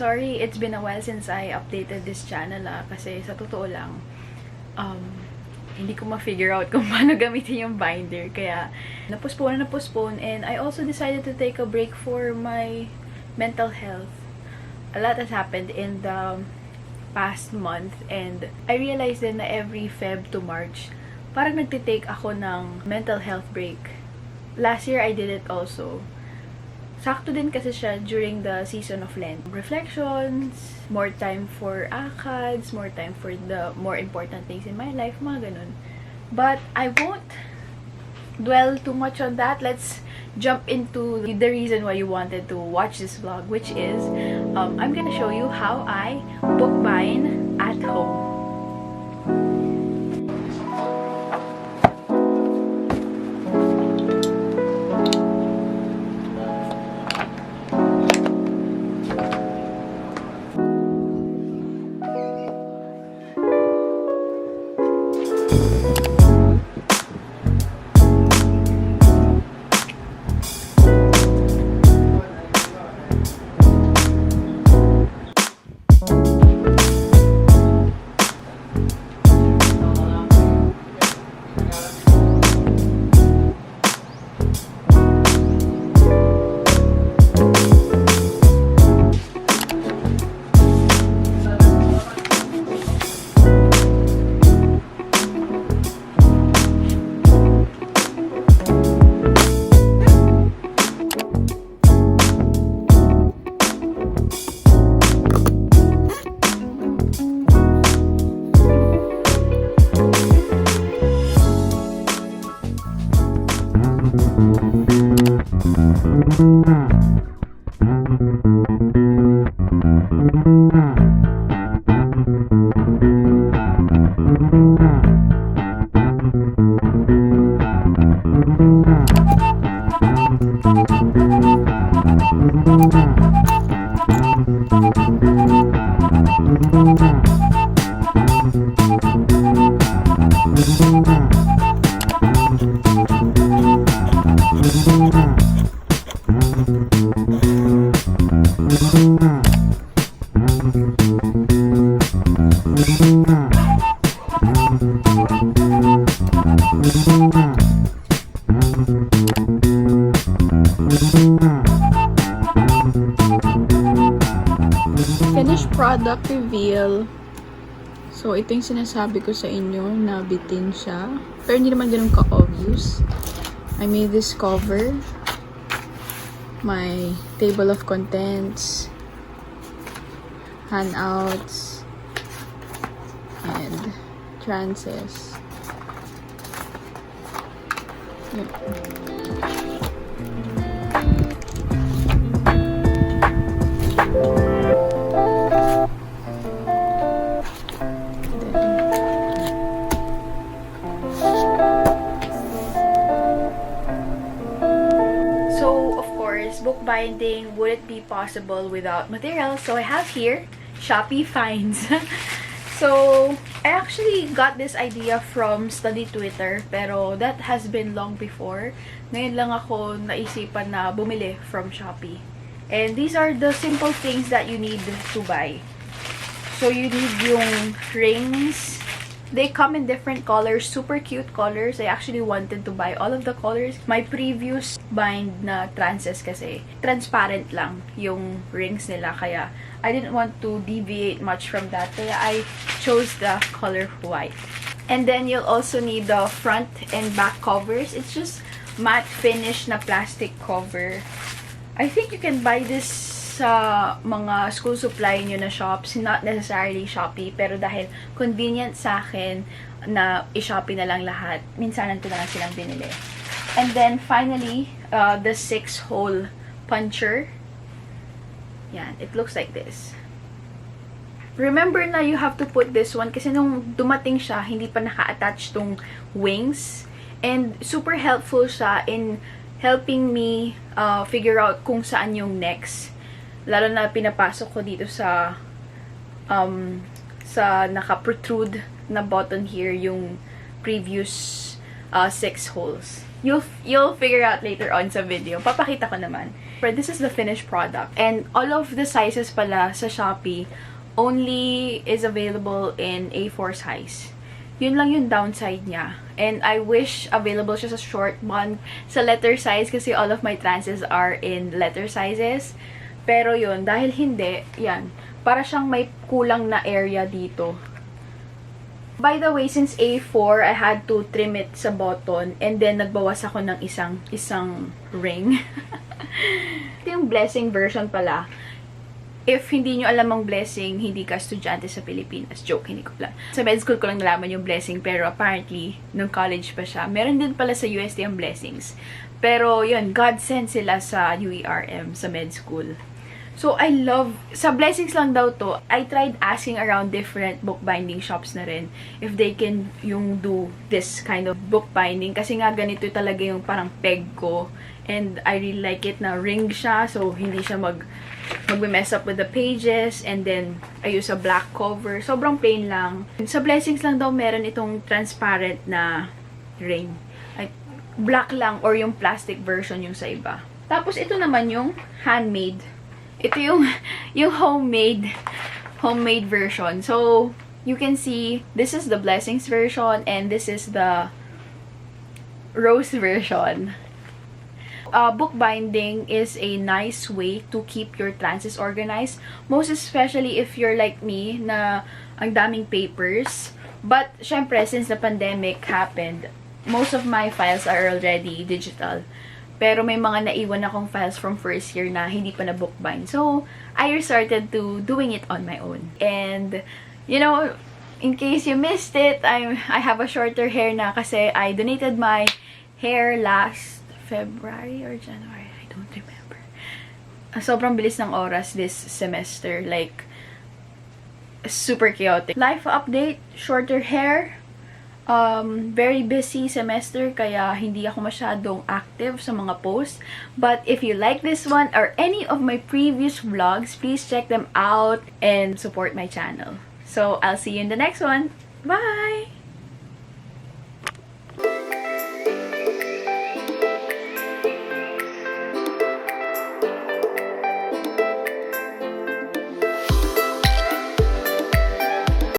sorry, it's been a while since I updated this channel kasi sa totoo lang, hindi ko ma-figure out kung paano gamitin yung binder. Kaya, na-postpone and I also decided to take a break for my mental health. A lot has happened in the past month and I realized din na every Feb to March, parang nagtitake ako ng mental health break. Last year, I did it also. Sakto din kasi siya during the season of Lent. Reflections, more time for ACADS, more time for the more important things in my life, mga ganun. But I won't dwell too much on that. Let's jump into the reason why you wanted to watch this vlog, which is, I'm gonna show you how I bookbind at home. Finished product reveal. So, ito yung sinasabi ko sa inyo na bitin siya. Pero hindi naman ganun ka-obvious. I made this cover. My table of contents. Handouts. And trances. Yep. Bookbinding wouldn't be possible without materials. So I have here Shopee finds. So I actually got this idea from study Twitter, pero that has been long before. Ngayon lang ako naisipan na bumili from Shopee. And these are the simple things that you need to buy. So you need yung rings. They come in different colors, super cute colors. I actually wanted to buy all of the colors. My previous bind na trances kasi, transparent lang yung rings nila. Kaya, I didn't want to deviate much from that. Kaya, I chose the color white. And then, you'll also need the front and back covers. It's just matte finish na plastic cover. I think you can buy this sa mga school supply nyo na shops, not necessarily Shopee, pero dahil convenient sa akin na i-Shopee na lang lahat, minsanan ko na lang silang binili. And then, finally, the 6-hole puncher. Yan, it looks like this. Remember na you have to put this one kasi nung dumating siya, hindi pa naka-attach tong wings. And super helpful siya in helping me figure out kung saan yung next. Lalo na pinapasok ko dito sa naka-protrude na button here yung previous 6 holes. You'll figure out later on sa video. Papakita ko naman. But this is the finished product. And all of the sizes pala sa Shopee only is available in A4 size. Yun lang yung downside niya. And I wish available siya sa short one, sa letter size, kasi all of my trances are in letter sizes. Pero yun, dahil hindi, yan, para siyang may kulang na area dito. By the way, since A4, I had to trim it sa button, and then nagbawas ako ng isang ring. Ito yung Blessing version pala. If hindi nyo alam ang Blessing, hindi ka estudyante sa Pilipinas. Joke, hindi ko pala. Sa med school ko lang nalaman yung Blessing, pero apparently, nung college pa siya, meron din pala sa UST ang Blessings. Pero yun, God sent sila sa UERM, sa med school. So, I love, sa Blessings lang daw to, I tried asking around different bookbinding shops na rin if they can yung do this kind of bookbinding. Kasi nga ganito talaga yung parang peg ko. And I really like it na ring siya, so hindi siya mag-mess up with the pages. And then, I use a black cover. Sobrang plain lang. Sa Blessings lang daw meron itong transparent na ring. Like, black lang or yung plastic version yung sa iba. Tapos, ito naman yung handmade. Ito yung homemade version. So, you can see, this is the Blessings version and this is the Rose version. Bookbinding is a nice way to keep your trances organized. Most especially if you're like me, na ang daming papers. But, syempre, since the pandemic happened, most of my files are already digital. Pero may mga naiwan akong files from first year na hindi pa na-bookbind. So, I resorted to doing it on my own. And, you know, in case you missed it, I have a shorter hair na kasi I donated my hair last February or January. I don't remember. Sobrang bilis ng oras this semester. Like, super chaotic. Life update, shorter hair. Very busy semester kaya hindi ako masyadong active sa mga posts. But if you like this one or any of my previous vlogs, please check them out and support my channel. So, I'll see you in the next one. Bye!